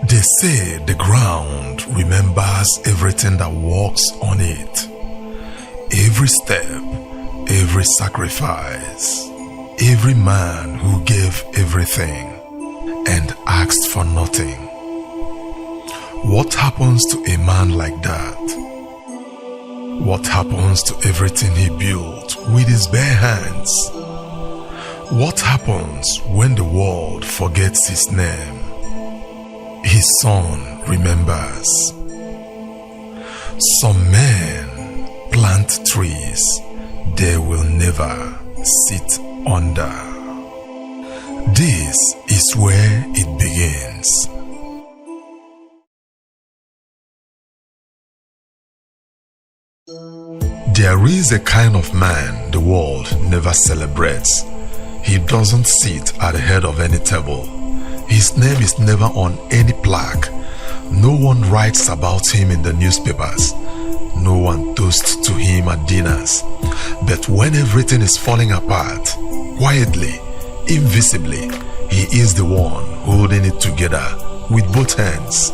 They say the ground remembers everything that walks on it. Every step, every sacrifice, every man who gave everything and asked for nothing. What happens to a man like that? What happens to everything he built with his bare hands? What happens when the world forgets his name? His son remembers. Some men plant trees they will never sit under. This is where it begins. There is a kind of man the world never celebrates. He doesn't sit at the head of any table. His name is never on any plaque. No one writes about him in the newspapers. No one toasts to him at dinners. But when everything is falling apart, quietly, invisibly, he is the one holding it together with both hands.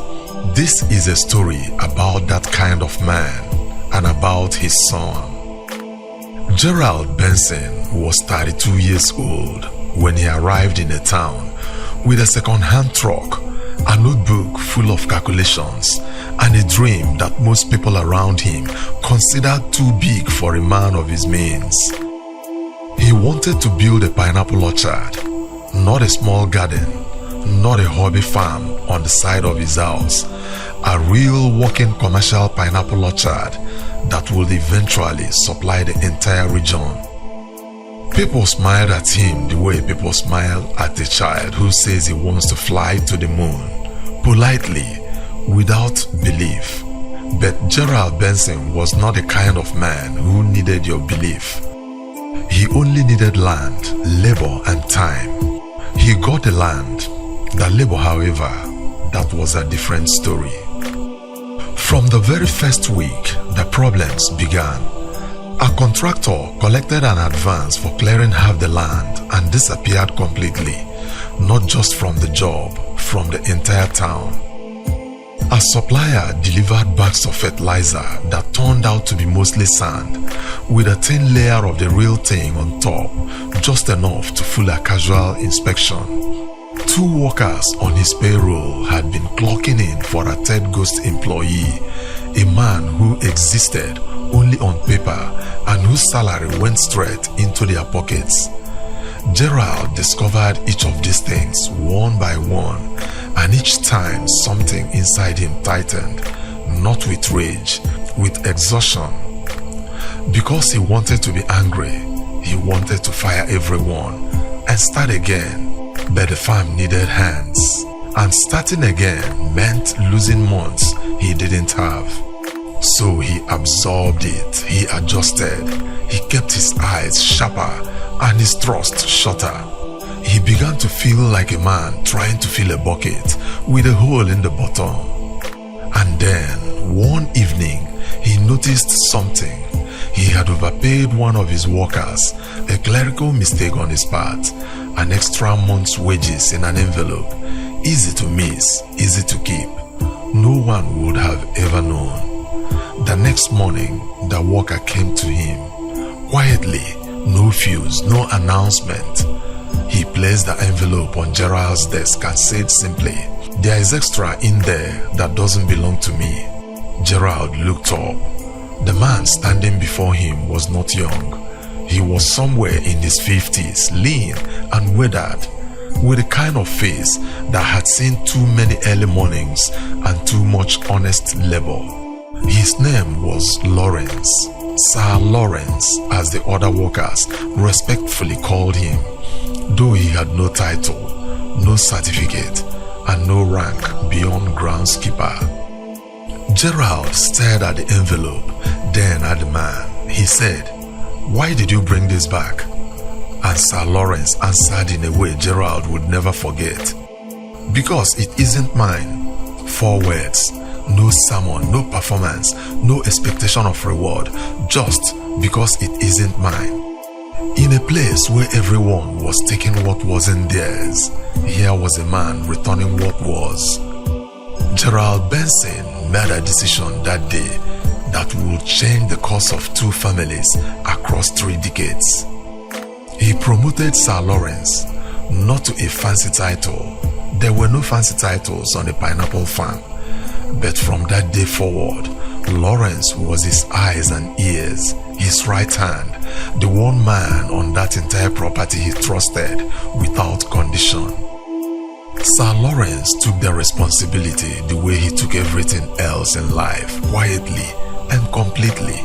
This is a story about that kind of man and about his son. Gerald Benson was 32 years old when he arrived in a town with a second-hand truck, a notebook full of calculations, and a dream that most people around him considered too big for a man of his means. He wanted to build a pineapple orchard, not a small garden, not a hobby farm on the side of his house, a real working commercial pineapple orchard that would eventually supply the entire region. People smiled at him the way people smile at a child who says he wants to fly to the moon, politely, without belief. But Gerald Benson was not the kind of man who needed your belief. He only needed land, labor, and time. He got the land. The labor, however, that was a different story. From the very first week, the problems began. A contractor collected an advance for clearing half the land and disappeared completely, not just from the job, from the entire town. A supplier delivered bags of fertilizer that turned out to be mostly sand, with a thin layer of the real thing on top, just enough to fool a casual inspection. 2 workers on his payroll had been clocking in for a third ghost employee, a man who existed only on paper and whose salary went straight into their pockets. Gerald discovered each of these things one by one, and each time something inside him tightened, not with rage, with exhaustion. Because he wanted to be angry, he wanted to fire everyone and start again. But the farm needed hands, and starting again meant losing months he didn't have. So he absorbed it, he adjusted, he kept his eyes sharper and his thrust shorter. He began to feel like a man trying to fill a bucket with a hole in the bottom. And then, one evening, he noticed something. He had overpaid one of his workers, a clerical mistake on his part, an extra month's wages in an envelope, easy to miss, easy to keep. No one would have ever known. The next morning, the worker came to him, quietly, no fuse, no announcement. He placed the envelope on Gerald's desk and said simply, "There is extra in there that doesn't belong to me." Gerald looked up. The man standing before him was not young. He was somewhere in his 50s, lean and withered, with a kind of face that had seen too many early mornings and too much honest labor. His name was Lawrence, Sir Lawrence, as the other workers respectfully called him, though he had no title, no certificate, and no rank beyond groundskeeper. Gerald stared at the envelope, then at the man. He said, "Why did you bring this back?" And Sir Lawrence answered in a way Gerald would never forget. "Because it isn't mine." 4 words, no sermon, no performance, no expectation of reward, just because it isn't mine. In a place where everyone was taking what wasn't theirs, here was a man returning what was. Gerald Benson made a decision that day that would change the course of two families across 3 decades. He promoted Sir Lawrence not to a fancy title. There were no fancy titles on the pineapple farm, but from that day forward, Lawrence was his eyes and ears, his right hand, the one man on that entire property he trusted without condition. Sir Lawrence took the responsibility the way he took everything else in life, quietly and completely.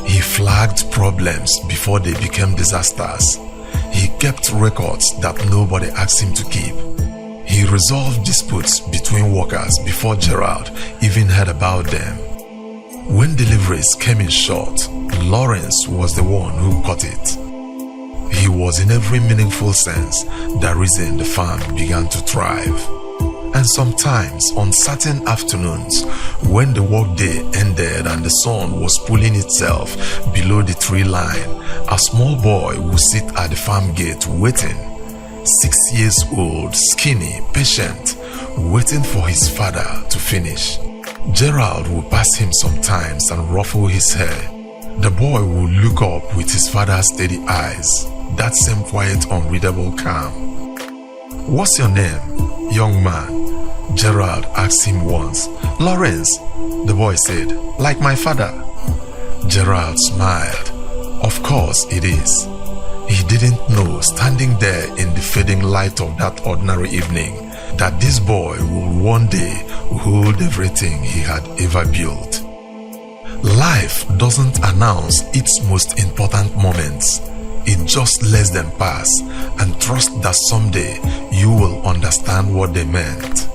He flagged problems before they became disasters. He kept records that nobody asked him to keep. He resolved disputes between workers before Gerald even heard about them. When deliveries came in short, Lawrence was the one who cut it. He was in every meaningful sense the reason the farm began to thrive. And sometimes on certain afternoons, when the workday ended and the sun was pulling itself below the tree line, a small boy would sit at the farm gate waiting. 6 years old, skinny, patient, waiting for his father to finish. Gerald would pass him sometimes and ruffle his hair. The boy would look up with his father's steady eyes, that same quiet, unreadable calm. "What's your name, young man?" Gerald asked him once. "Lawrence," the boy said, "like my father." Gerald smiled. "Of course it is." He didn't know, standing there in the fading light of that ordinary evening, that this boy would one day hold everything he had ever built. Life doesn't announce its most important moments. It just lets them pass and trust that someday you will understand what they meant.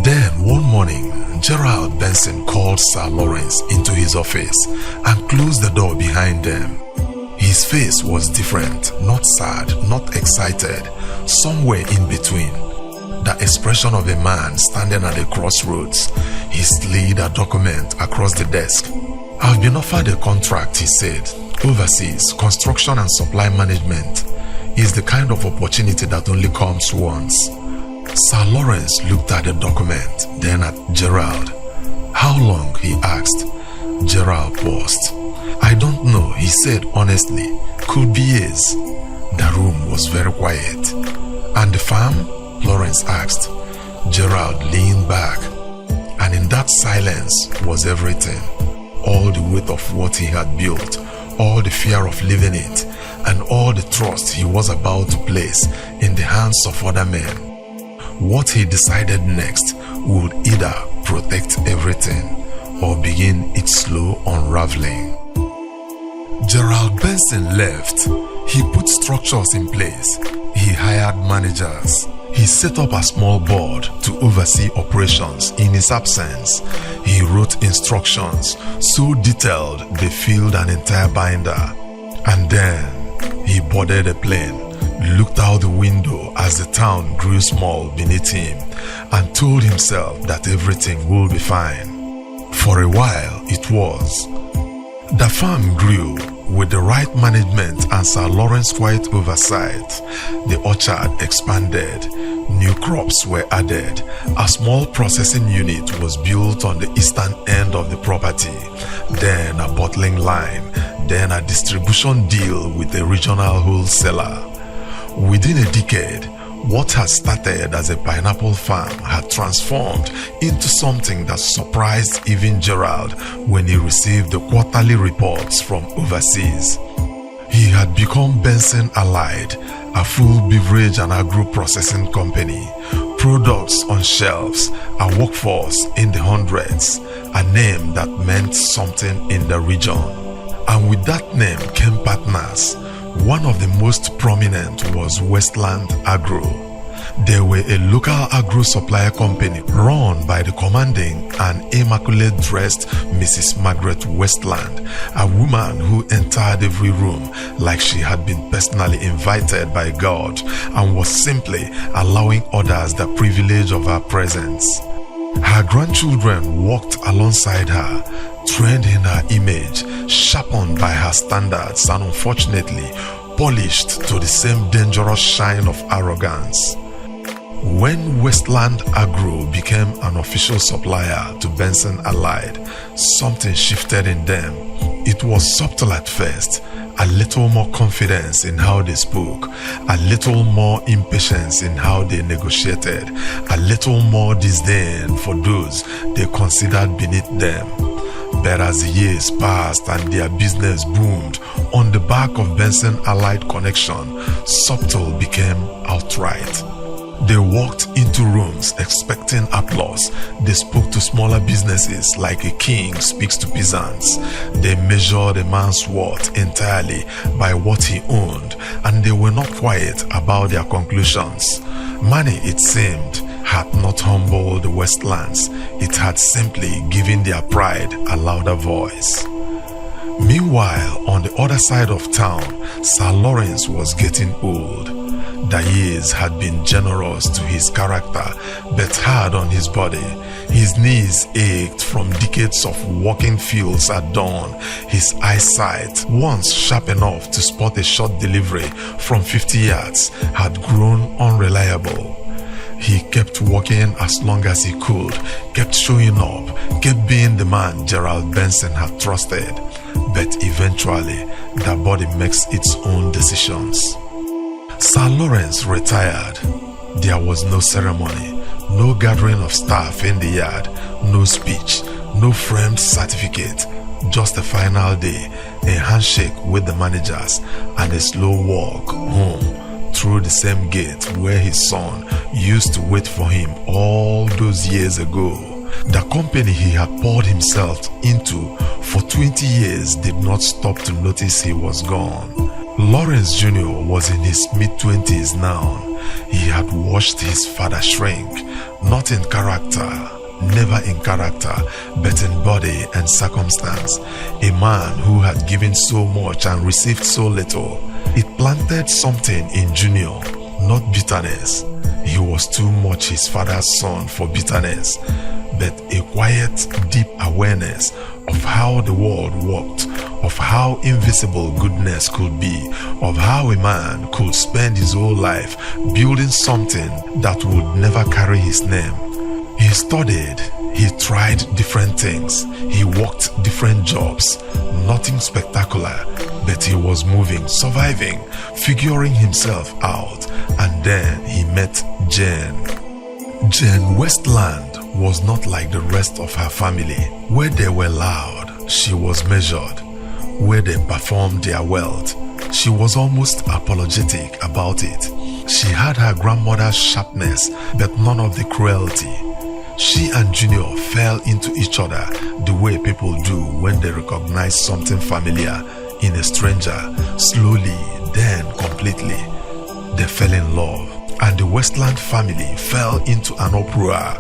Then one morning, Gerald Benson called Sir Lawrence into his office and closed the door behind them. His face was different, not sad, not excited, somewhere in between. The expression of a man standing at a crossroads. He slid a document across the desk. "I've been offered a contract," he said. "Overseas, construction and supply management is the kind of opportunity that only comes once." Sir Lawrence looked at the document, then at Gerald. "How long?" he asked. Gerald paused. "I don't know," he said honestly. "Could be years." The room was very quiet. "And the farm?" Lawrence asked. Gerald leaned back, and in that silence was everything. All the weight of what he had built, all the fear of leaving it, and all the trust he was about to place in the hands of other men. What he decided next would either protect everything or begin its slow unraveling. Gerald Benson left. He put structures in place. He hired managers. He set up a small board to oversee operations in his absence. He wrote instructions so detailed they filled an entire binder. And then he boarded a plane, looked out the window as the town grew small beneath him, and told himself that everything would be fine. For a while it was. The farm grew with the right management and Sir Lawrence's quiet oversight. The orchard expanded, new crops were added, a small processing unit was built on the eastern end of the property, then a bottling line, then a distribution deal with a regional wholesaler. Within a decade, what had started as a pineapple farm had transformed into something that surprised even Gerald when he received the quarterly reports from overseas. He had become Benson Allied, a full beverage and agro-processing company, products on shelves, a workforce in the hundreds, a name that meant something in the region. And with that name came partners. One of the most prominent was Westland Agro. They were a local agro supplier company run by the commanding and immaculate-dressed Mrs. Margaret Westland, a woman who entered every room like she had been personally invited by God and was simply allowing others the privilege of her presence. Her grandchildren walked alongside her, trained in her image, sharpened by her standards, and unfortunately polished to the same dangerous shine of arrogance. When Westland Agro became an official supplier to Benson Allied, something shifted in them. It was subtle at first, a little more confidence in how they spoke, a little more impatience in how they negotiated, a little more disdain for those they considered beneath them. But as the years passed and their business boomed on the back of Benson Allied connection, subtle became outright. They walked into rooms expecting applause. They spoke to smaller businesses like a king speaks to peasants. They measured a man's worth entirely by what he owned, and they were not quiet about their conclusions. Money, it seemed, had not humbled the Westlands. It had simply given their pride a louder voice. Meanwhile, on the other side of town, Sir Lawrence was getting old. The years had been generous to his character, but hard on his body. His knees ached from decades of walking fields at dawn. His eyesight, once sharp enough to spot a short delivery from 50 yards, had grown unreliable. He kept walking as long as he could, kept showing up, kept being the man Gerald Benson had trusted. But eventually, the body makes its own decisions. Sir Lawrence retired. There was no ceremony, no gathering of staff in the yard, no speech, no framed certificate, just a final day, a handshake with the managers, and a slow walk home through the same gate where his son used to wait for him all those years ago. The company he had poured himself into for 20 years did not stop to notice he was gone. Lawrence Jr. was in his mid-20s now. He had watched his father shrink, not in character, never in character, but in body and circumstance. A man who had given so much and received so little. It planted something in Junior, not bitterness. He was too much his father's son for bitterness, but a quiet, deep awareness of how the world worked, of how invisible goodness could be, of how a man could spend his whole life building something that would never carry his name. He studied, he tried different things, he worked different jobs, nothing spectacular, but he was moving, surviving, figuring himself out, and then he met Jane. Jane Westland was not like the rest of her family. Where they were loud, she was measured. Where they performed their wealth, she was almost apologetic about it. She had her grandmother's sharpness, but none of the cruelty. She and Junior fell into each other the way people do when they recognize something familiar in a stranger. Slowly, then completely, they fell in love, and the Westland family fell into an uproar.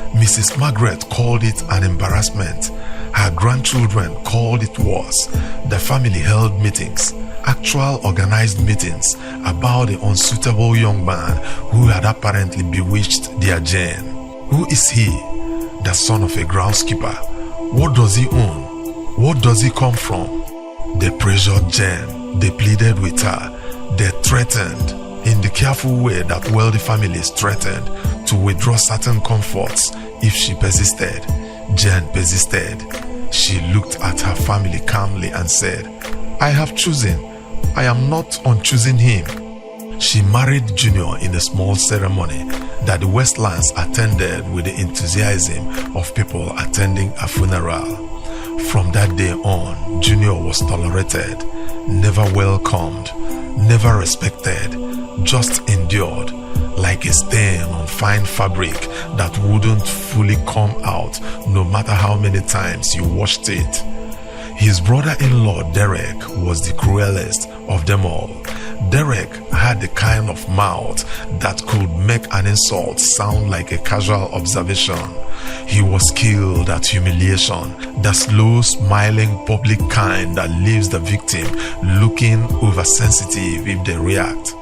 Mrs. Margaret called it an embarrassment. Her grandchildren called it worse. The family held meetings, actual organized meetings, about the unsuitable young man who had apparently bewitched their Jane. Who is he? The son of a groundskeeper. What does he own? What does he come from? They pressured Jane. They pleaded with her. They threatened, in the careful way that wealthy families threatened, to withdraw certain comforts if she persisted. Jane persisted. She looked at her family calmly and said, "I have chosen. I am not unchoosing him." She married Junior in a small ceremony that the Westlands attended with the enthusiasm of people attending a funeral. From that day on, Junior was tolerated, never welcomed, never respected, just endured, like a stain on fine fabric that wouldn't fully come out no matter how many times you washed it. His brother-in-law Derek was the cruelest of them all. Derek had the kind of mouth that could make an insult sound like a casual observation. He was skilled at humiliation, the slow, smiling public kind that leaves the victim looking oversensitive if they react.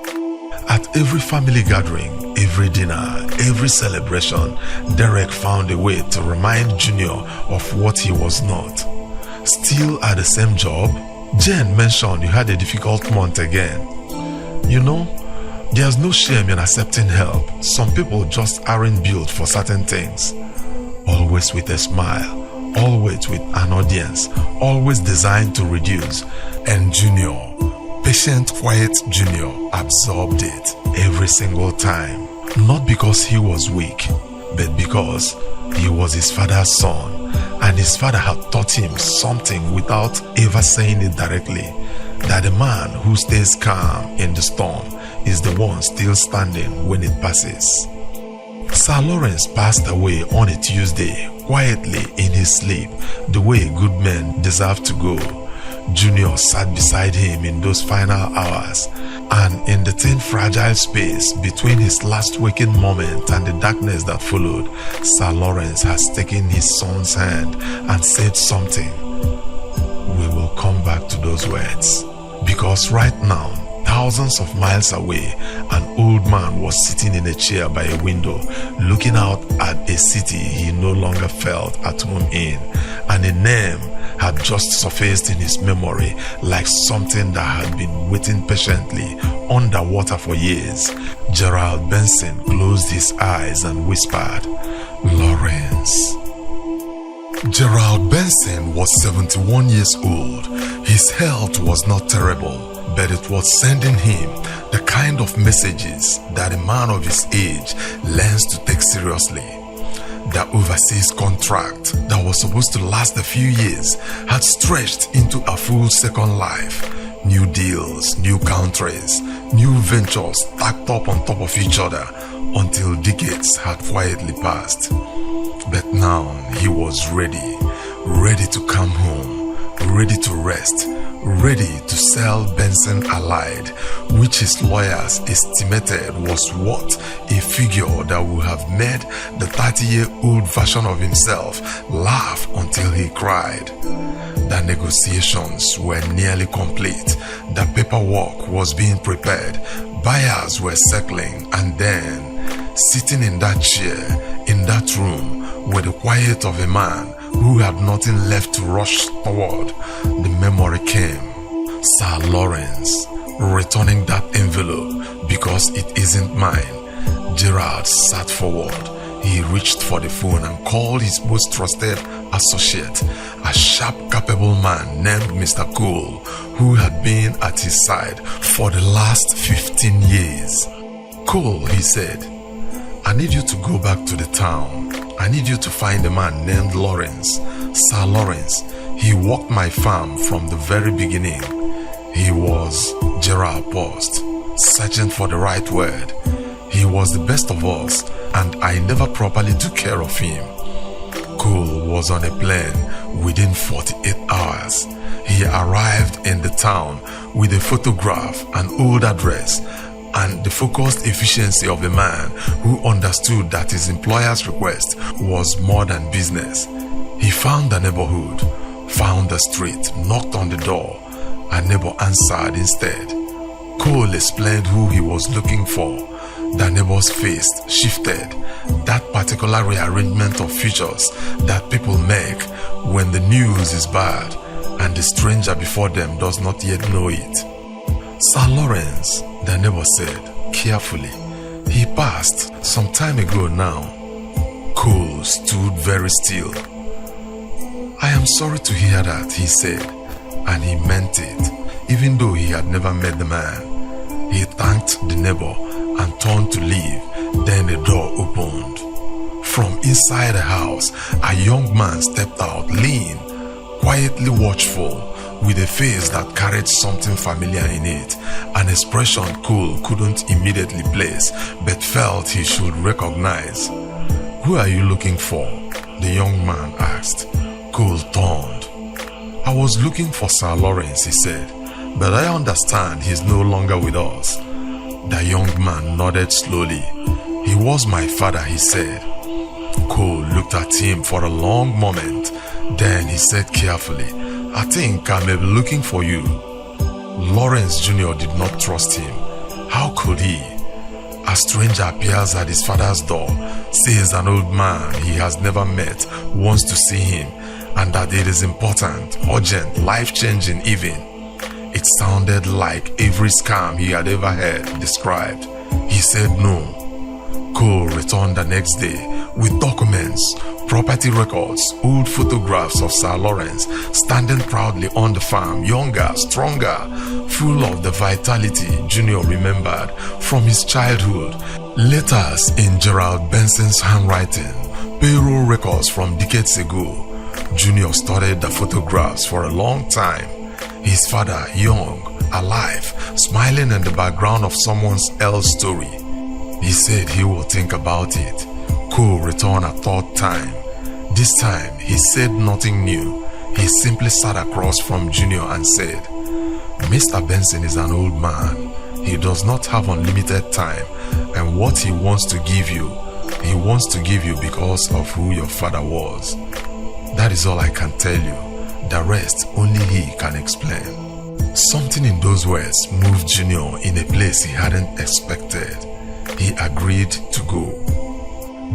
At every family gathering, every dinner, every celebration, Derek found a way to remind Junior of what he was not. Still at the same job? Jane mentioned you had a difficult month again. You know, There's no shame in accepting help. Some people just aren't built for certain things. Always with a smile, always with an audience, always designed to reduce. And Junior, patient, quiet Junior, absorbed it every single time. Not because he was weak, but because he was his father's son, and his father had taught him something without ever saying it directly, that the man who stays calm in the storm is the one still standing when it passes. Sir Lawrence passed away on a Tuesday, quietly in his sleep, the way good men deserve to go. Junior sat beside him in those final hours, and in the thin fragile space between his last waking moment and the darkness that followed, Sir Lawrence has taken his son's hand and said something. We will come back to those words, because right now, thousands of miles away, an old man was sitting in a chair by a window, looking out at a city he no longer felt at home in, and a name had just surfaced in his memory like something that had been waiting patiently underwater for years. Gerald Benson closed his eyes and whispered, Lawrence. Gerald Benson was 71 years old. His health was not terrible, but it was sending him the kind of messages that a man of his age learns to take seriously. The overseas contract that was supposed to last a few years had stretched into a full second life. New deals, new countries, new ventures stacked up on top of each other until decades had quietly passed. But now he was ready to come home, ready to rest, ready to sell Benson Allied, which his lawyers estimated was worth a figure that would have made the 30-year-old version of himself laugh until he cried. The negotiations were nearly complete. The paperwork was being prepared. Buyers were circling, and then, sitting in that chair, in that room, with the quiet of a man who had nothing left to rush toward, the memory came. Sir Lawrence, returning that envelope because it isn't mine. Gerald sat forward. He reached for the phone and called his most trusted associate, a sharp, capable man named Mr. Cole, who had been at his side for the last 15 years. Cole, he said, I need you to go back to the town. I need you to find a man named Lawrence. Sir Lawrence, he worked my farm from the very beginning. He was, Gerald paused, searching for the right word. He was the best of us, and I never properly took care of him. Cole was on a plane within 48 hours. He arrived in the town with a photograph, an old address, and the focused efficiency of a man who understood that his employer's request was more than business. He found the neighborhood, found the street, knocked on the door. A neighbor answered instead. Cole explained who he was looking for. The neighbor's face shifted. That particular rearrangement of features that people make when the news is bad and the stranger before them does not yet know it. Sir Lawrence, the neighbor said, carefully. He passed some time ago now. Cole stood very still. I am sorry to hear that, he said, and he meant it, even though he had never met the man. He thanked the neighbor and turned to leave. Then the door opened. From inside the house, a young man stepped out, lean, quietly watchful, with a face that carried something familiar in it, an expression Cole couldn't immediately place, but felt he should recognize. Who are you looking for? The young man asked. Cole turned. I was looking for Sir Lawrence, he said, but I understand he's no longer with us. The young man nodded slowly. He was my father, he said. Cole looked at him for a long moment. Then he said carefully, I think I may be looking for you. Lawrence Jr. did not trust him. How could he? A stranger appears at his father's door, says an old man he has never met wants to see him, and that it is important, urgent, life-changing even. It sounded like every scam he had ever heard described. He said no. Cole returned the next day with documents, property records, old photographs of Sir Lawrence standing proudly on the farm, younger, stronger, full of the vitality Junior remembered from his childhood. Letters in Gerald Benson's handwriting, payroll records from decades ago. Junior studied the photographs for a long time. His father, young, alive, smiling in the background of someone else's story. He said he will think about it. Cole returned a third time. This time, he said nothing new. He simply sat across from Junior and said, Mr. Benson is an old man. He does not have unlimited time, and what he wants to give you because of who your father was. That is all I can tell you. The rest only he can explain. Something in those words moved Junior in a place he hadn't expected. He agreed to go.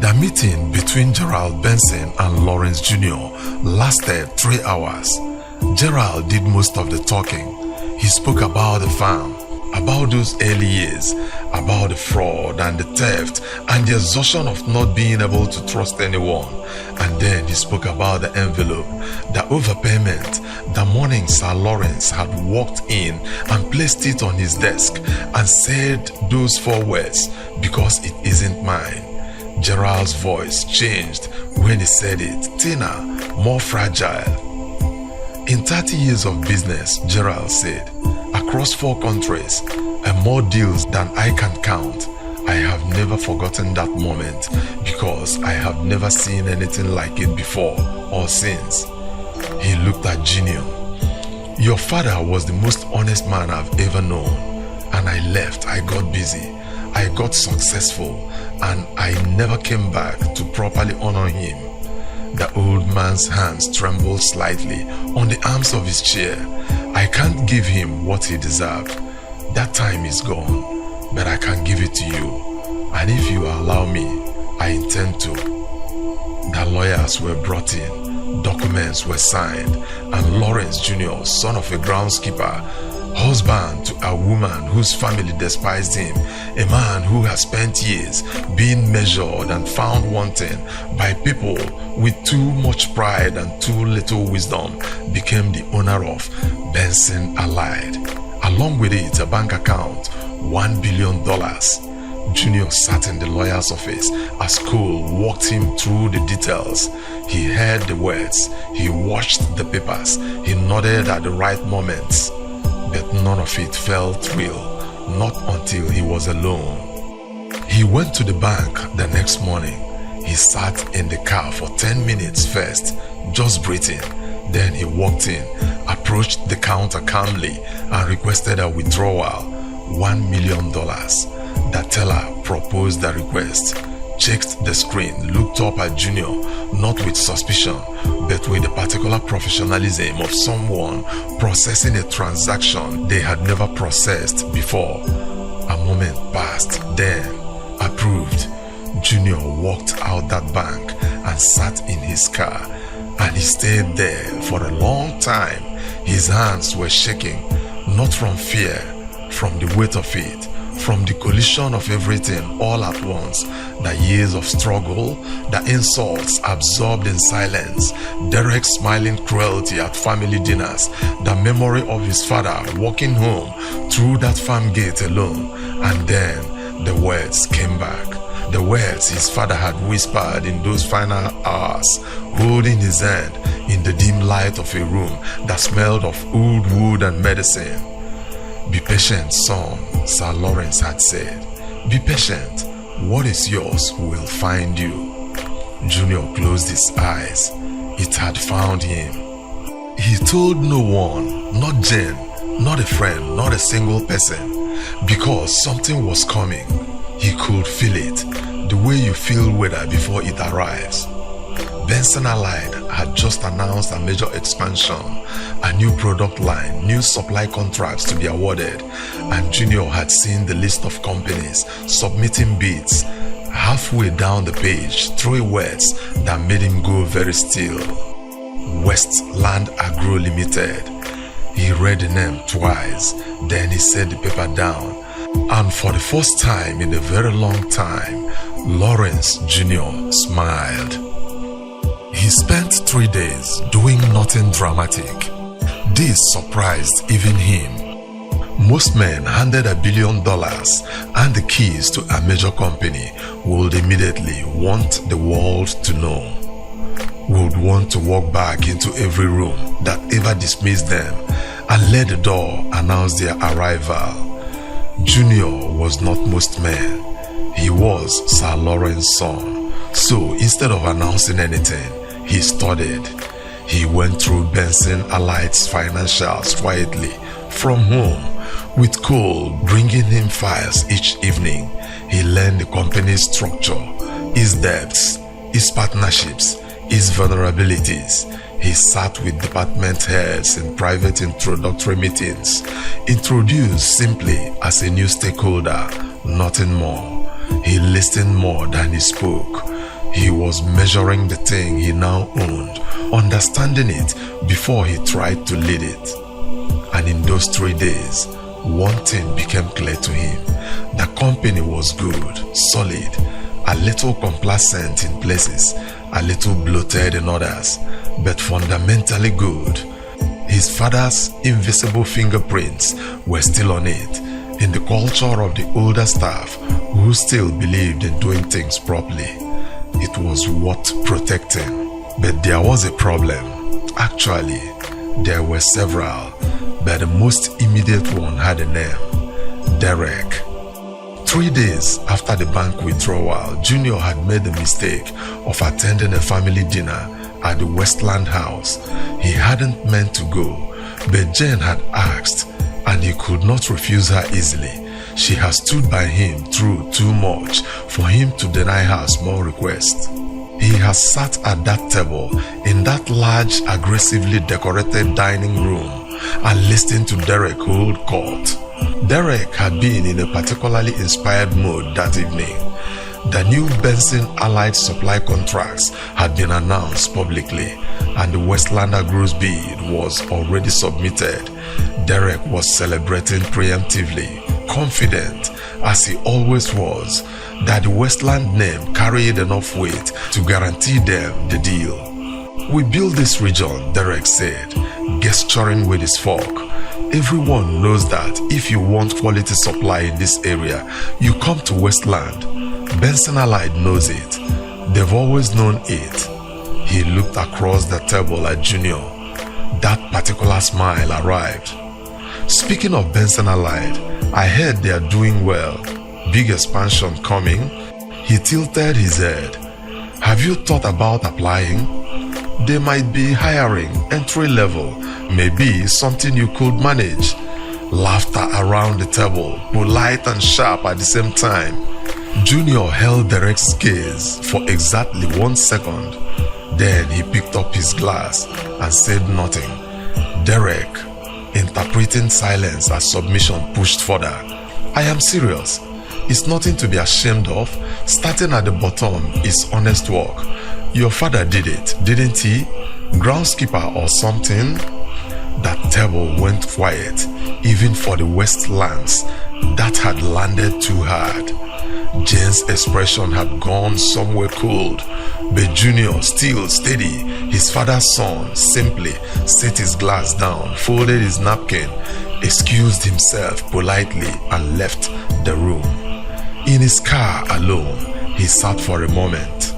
The meeting between Gerald Benson and Lawrence Jr. lasted 3 hours. Gerald did most of the talking. He spoke about the farm, about those early years, about the fraud and the theft and the exhaustion of not being able to trust anyone. And then he spoke about the envelope, the overpayment, the morning Sir Lawrence had walked in and placed it on his desk and said those 4 words, because it isn't mine. Gerald's voice changed when he said it, thinner, more fragile. In 30 years of business, Gerald said, across 4 countries and more deals than I can count, I have never forgotten that moment because I have never seen anything like it before or since. He looked at Junior. Your father was the most honest man I've ever known, and I left. I got busy. I got successful, and I never came back to properly honor him. The old man's hands trembled slightly on the arms of his chair. I can't give him what he deserved. That time is gone, but I can give it to you. And if you allow me, I intend to. The lawyers were brought in, documents were signed, and Lawrence Jr., son of a groundskeeper, husband to a woman whose family despised him, a man who has spent years being measured and found wanting by people with too much pride and too little wisdom, became the owner of Benson Allied. Along with it, a bank account, $1 billion. Junior sat in the lawyer's office as Cole walked him through the details. He heard the words, he watched the papers, he nodded at the right moments. But none of it felt real, not until he was alone. He went to the bank the next morning. He sat in the car for 10 minutes first, just breathing. Then he walked in, approached the counter calmly, and requested a withdrawal, $1 million. The teller proposed the request, checked the screen, looked up at Junior, not with suspicion, but with the particular professionalism of someone processing a transaction they had never processed before. A moment passed, then, approved. Junior walked out that bank and sat in his car, and he stayed there for a long time. His hands were shaking, not from fear, from the weight of it, from the collision of everything all at once. The years of struggle, the insults absorbed in silence, Derek's smiling cruelty at family dinners, the memory of his father walking home through that farm gate alone, and then the words came back. The words his father had whispered in those final hours, holding his hand in the dim light of a room that smelled of old wood and medicine. Be patient, son, Sir Lawrence had said. Be patient. What is yours will find you. Junior closed his eyes. It had found him. He told no one, not Jen, not a friend, not a single person, because something was coming. He could feel it, the way you feel weather before it arrives. Benson Allied had just announced a major expansion, a new product line, new supply contracts to be awarded, and Junior had seen the list of companies submitting bids. Halfway down the page, 3 words that made him go very still. Westland Agro Limited. He read the name twice, then he set the paper down And for the first time in a very long time, Lawrence Jr. smiled. He spent 3 days doing nothing dramatic. This surprised even him. Most men handed $1 billion and the keys to a major company would immediately want the world to know, would want to walk back into every room that ever dismissed them and let the door announce their arrival. Junior was not most men. He was Sir Lawrence's son. So instead of announcing anything, he studied. He went through Benson Allied's financials quietly from home, with Cole bringing him files each evening. He learned the company's structure, its debts, its partnerships, its vulnerabilities. He sat with department heads in private introductory meetings, introduced simply as a new stakeholder, nothing more. He listened more than he spoke. He was measuring the thing he now owned, understanding it before he tried to lead it. And in those 3 days, one thing became clear to him. The company was good, solid, a little complacent in places, a little bloated in others, but fundamentally good. His father's invisible fingerprints were still on it, in the culture of the older staff who still believed in doing things properly. It was worth protecting. But there was a problem. Actually, there were several, but the most immediate one had a name: Derek. 3 days after the bank withdrawal, Junior had made the mistake of attending a family dinner at the Westland house. He hadn't meant to go, but Jane had asked, and he could not refuse her easily. She had stood by him through too much for him to deny her small request. He has sat at that table in that large, aggressively decorated dining room and listened to Derek hold court. Derek had been in a particularly inspired mood that evening. The new Benson Allied supply contracts had been announced publicly, and the Westlander Group's bid was already submitted. Derek was celebrating preemptively, confident, as he always was, that the Westland name carried enough weight to guarantee them the deal. "We built this region," Derek said, gesturing with his fork. "Everyone knows that if you want quality supply in this area, you come to Westland. Benson Allied knows it. They've always known it." He looked across the table at Junior. That particular smile arrived. "Speaking of Benson Allied, I heard they are doing well. Big expansion coming." He tilted his head. "Have you thought about applying? They might be hiring entry level, maybe something you could manage." Laughter around the table, polite and sharp at the same time. Junior held Derek's gaze for exactly 1 second. Then he picked up his glass and said nothing. Derek, interpreting silence as submission, pushed further. "I am serious. It's nothing to be ashamed of. Starting at the bottom is honest work. Your father did it, didn't he? Groundskeeper or something?" That table went quiet, even for the Westlands that had landed too hard. Jane's expression had gone somewhere cold, but Junior, still steady, his father's son, simply set his glass down, folded his napkin, excused himself politely, and left the room. In his car alone, he sat for a moment.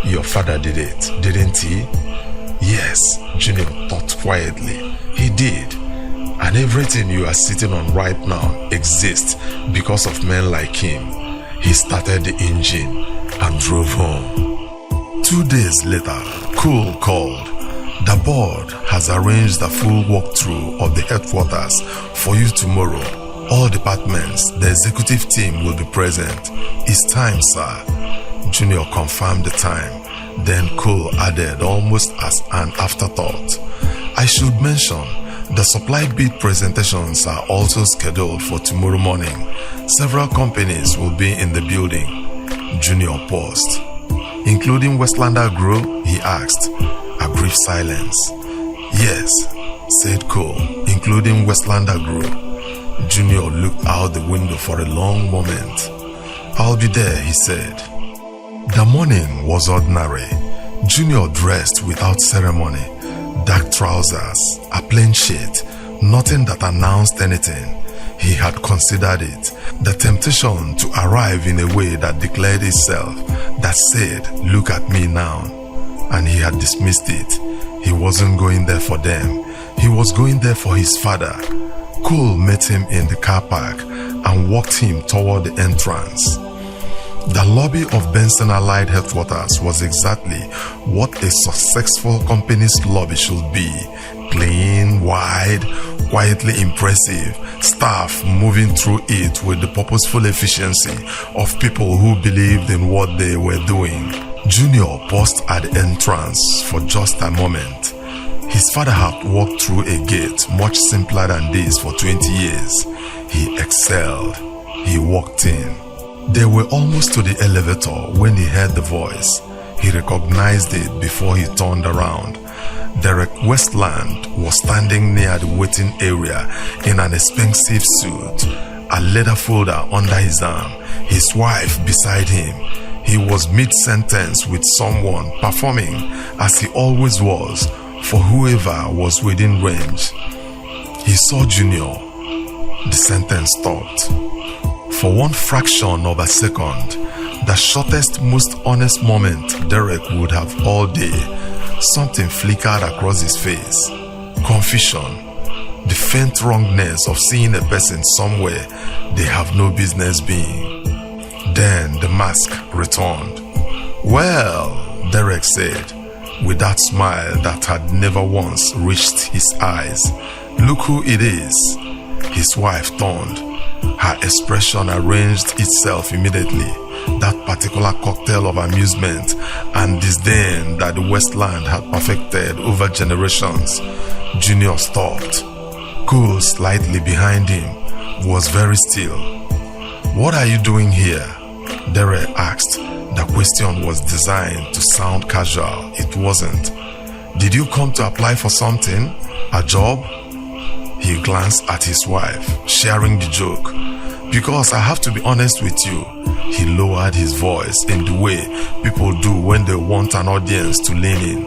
"Your father did it, didn't he?" "Yes," Junior thought quietly. "He did. And everything you are sitting on right now exists because of men like him." He started the engine and drove home. 2 days later, Cole called. "The board has arranged a full walkthrough of the headquarters for you tomorrow. All departments, the executive team will be present. It's time, sir." Junior confirmed the time. Then Cole added, almost as an afterthought, "I should mention, the supply bid presentations are also scheduled for tomorrow morning. Several companies will be in the building." Junior paused. "Including Westlander Group?" he asked. A brief silence. "Yes," said Cole, "including Westlander Group." Junior looked out the window for a long moment. "I'll be there," he said. The morning was ordinary. Junior dressed without ceremony. Dark trousers, a plain shirt, nothing that announced anything. He had considered it, the temptation to arrive in a way that declared itself, that said, "Look at me now." And he had dismissed it. He wasn't going there for them. He was going there for his father. Cole met him in the car park and walked him toward the entrance. The lobby of Benson Allied Headquarters was exactly what a successful company's lobby should be. Clean, wide, quietly impressive, staff moving through it with the purposeful efficiency of people who believed in what they were doing. Junior paused at the entrance for just a moment. His father had walked through a gate much simpler than this for 20 years. He excelled. He walked in. They were almost to the elevator when he heard the voice. He recognized it before he turned around. Derek Westland was standing near the waiting area in an expensive suit, a leather folder under his arm, his wife beside him. He was mid-sentence with someone performing, as he always was, for whoever was within range. He saw Junior. The sentence stopped. For one fraction of a second, the shortest, most honest moment Derek would have all day, something flickered across his face. Confusion. The faint wrongness of seeing a person somewhere they have no business being. Then the mask returned. "Well," Derek said, with that smile that had never once reached his eyes, "look who it is." His wife turned. Her expression arranged itself immediately. That particular cocktail of amusement and disdain that the Westland had perfected over generations. Junior stopped. Cole, slightly behind him, was very still. "What are you doing here?" Derek asked. The question was designed to sound casual. It wasn't. "Did you come to apply for something? A job?" He glanced at his wife, sharing the joke. "Because I have to be honest with you." He lowered his voice in the way people do when they want an audience to lean in.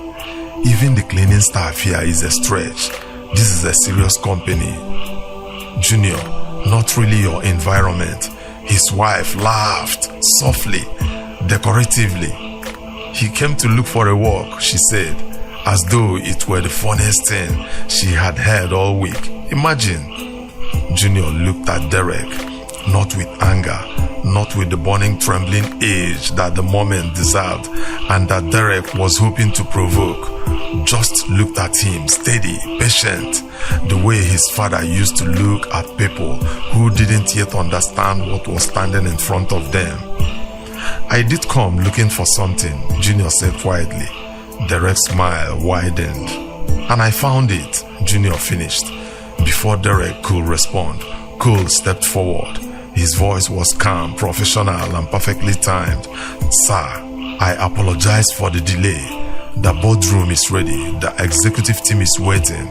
"Even the cleaning staff here is a stretch. This is a serious company." "Junior, not really your environment." His wife laughed softly, decoratively. "He came to look for a walk," she said, as though it were the funniest thing she had heard all week. "Imagine." Junior looked at Derek, not with anger, not with the burning, trembling age that the moment deserved and that Derek was hoping to provoke. Just looked at him, steady, patient, the way his father used to look at people who didn't yet understand what was standing in front of them. "I did come looking for something," Junior said quietly. Derek's smile widened. "And I found it," Junior finished. Before Derek could respond, Cole stepped forward. His voice was calm, professional, and perfectly timed. "Sir, I apologize for the delay. The boardroom is ready. The executive team is waiting."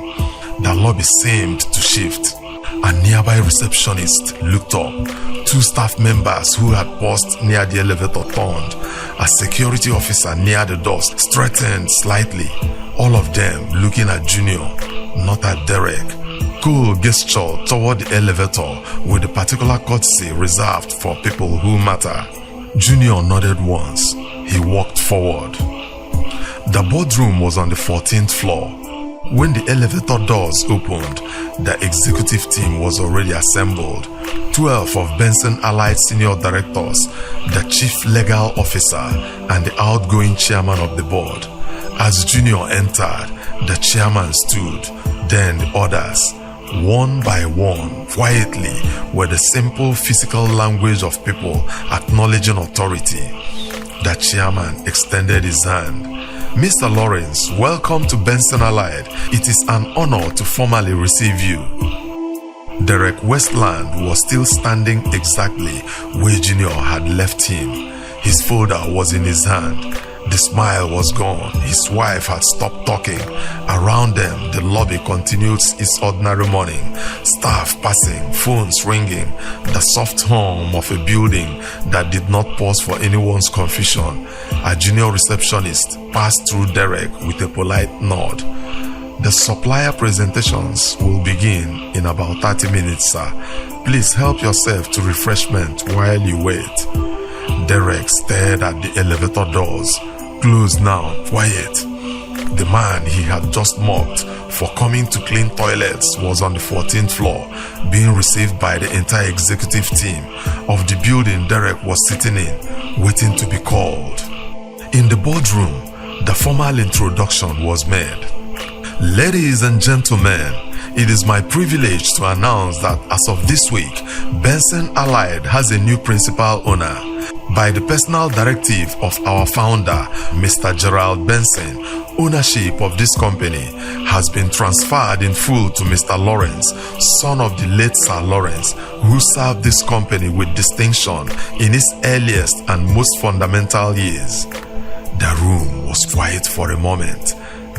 The lobby seemed to shift. A nearby receptionist looked up. Two staff members who had paused near the elevator turned. A security officer near the door straightened slightly, all of them looking at Junior, not at Derek. Cole gestured toward the elevator with the particular courtesy reserved for people who matter. Junior nodded once. He walked forward. The boardroom was on the 14th floor. When the elevator doors opened, the executive team was already assembled. 12 of Benson Allied senior directors, the chief legal officer, and the outgoing chairman of the board. As Junior entered, the chairman stood, then the others, one by one, quietly, with the simple physical language of people acknowledging authority. The chairman extended his hand. "Mr. Lawrence, welcome to Benson Allied. It is an honor to formally receive you." Derek Westland was still standing exactly where Junior had left him. His folder was in his hand. The The smile was gone. His wife had stopped talking. Around them, the lobby continued its ordinary morning. Staff passing, phones ringing, the soft hum of a building that did not pause for anyone's confusion. A junior receptionist passed through Derek with a polite nod. The supplier presentations will begin in about 30 minutes, sir. Please help yourself to refreshment while you wait. Derek stared at the elevator doors. Closed now, quiet. The man he had just mocked for coming to clean toilets was on the 14th floor, being received by the entire executive team of the building Derek was sitting in, waiting to be called. In the boardroom, the formal introduction was made. Ladies and gentlemen, it is my privilege to announce that as of this week, Benson Allied has a new principal owner. By the personal directive of our founder, Mr. Gerald Benson, ownership of this company has been transferred in full to Mr. Lawrence, son of the late Sir Lawrence, who served this company with distinction in its earliest and most fundamental years. The room was quiet for a moment.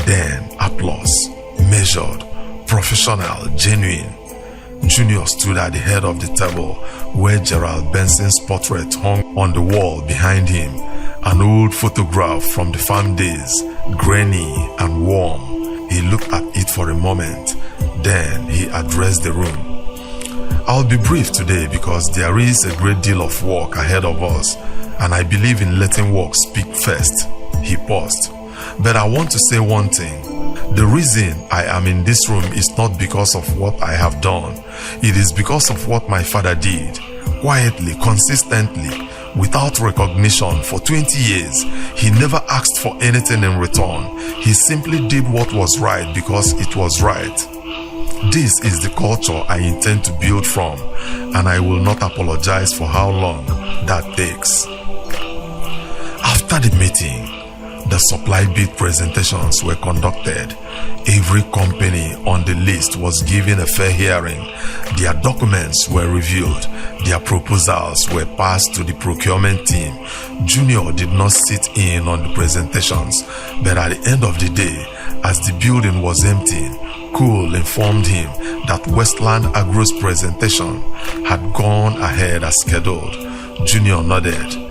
Then applause, measured, professional, genuine. Junior stood at the head of the table where Gerald Benson's portrait hung on the wall behind him, an old photograph from the farm days, grainy and warm. He looked at it for a moment, then he addressed the room. I'll be brief today because there is a great deal of work ahead of us, and I believe in letting work speak first. He paused. But I want to say one thing. The reason I am in this room is not because of what I have done. It is because of what my father did. Quietly, consistently, without recognition for 20 years. He never asked for anything in return. He simply did what was right because it was right. This is the culture I intend to build from, and I will not apologize for how long that takes. After the meeting, the supply bid presentations were conducted. Every company on the list was given a fair hearing. Their documents were reviewed. Their proposals were passed to the procurement team. Junior did not sit in on the presentations, but at the end of the day, as the building was emptying, Cole informed him that Westland Agro's presentation had gone ahead as scheduled. Junior nodded.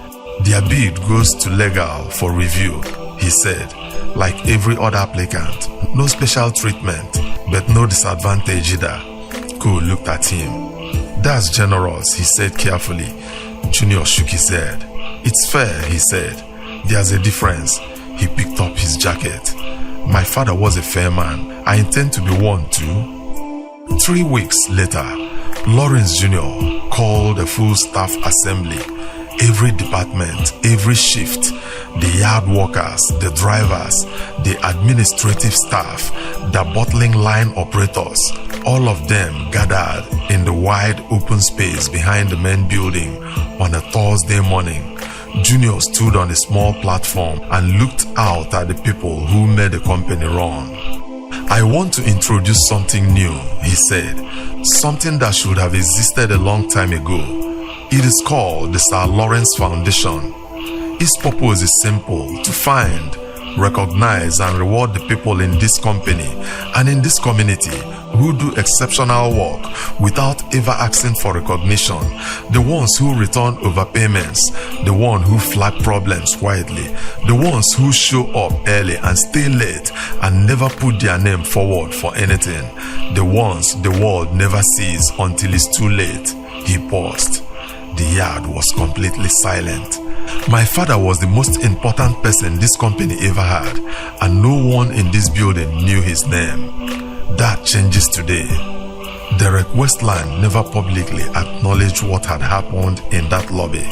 Their bid goes to legal for review, he said. Like every other applicant, no special treatment, but no disadvantage either. Cole looked at him. That's generous, he said carefully. Junior shook his head. It's fair, he said. There's a difference. He picked up his jacket. My father was a fair man. I intend to be one too. 3 weeks later, Lawrence Jr. called a full staff assembly. Every department, every shift, the yard workers, the drivers, the administrative staff, the bottling line operators, all of them gathered in the wide open space behind the main building on a Thursday morning. Junior stood on a small platform and looked out at the people who made the company run. I want to introduce something new, he said, something that should have existed a long time ago. It is called the Sir Lawrence Foundation. Its purpose is simple: to find, recognize and reward the people in this company and in this community who do exceptional work without ever asking for recognition, the ones who return overpayments, the ones who flag problems quietly, the ones who show up early and stay late and never put their name forward for anything, the ones the world never sees until it's too late. He paused. The yard was completely silent. My father was the most important person this company ever had, and no one in this building knew his name. That changes today. Derek Westland never publicly acknowledged what had happened in that lobby.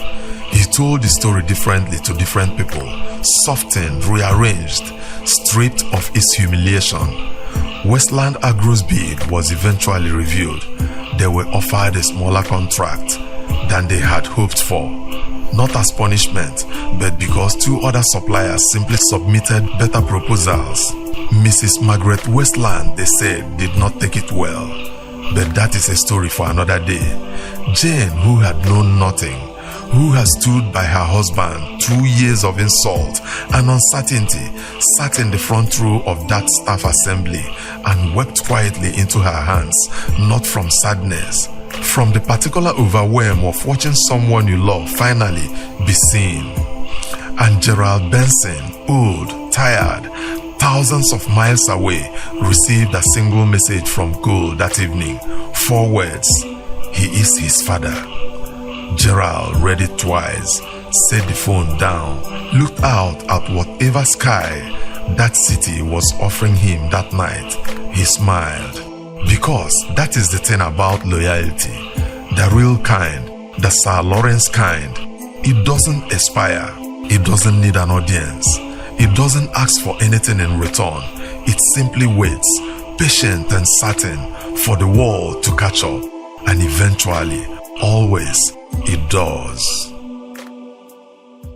He told the story differently to different people, softened, rearranged, stripped of its humiliation. Westland Agro's bid was eventually reviewed. They were offered a smaller contract than they had hoped for, not as punishment, but because 2 other suppliers simply submitted better proposals. Mrs. Margaret Westland, they said, did not take it well, but that is a story for another day. Jane, who had known nothing, who has stood by her husband through years of insult and uncertainty, sat in the front row of that staff assembly and wept quietly into her hands, not from sadness, from the particular overwhelm of watching someone you love finally be seen. And Gerald Benson, old, tired, thousands of miles away, received a single message from Cole that evening. 4 words: he is his father. Gerald read it twice, set the phone down, looked out at whatever sky that city was offering him that night. He smiled. Because that is the thing about loyalty. The real kind, the Sir Lawrence kind. It doesn't expire. It doesn't need an audience. It doesn't ask for anything in return. It simply waits, patient and certain, for the world to catch up. And eventually, always, it does.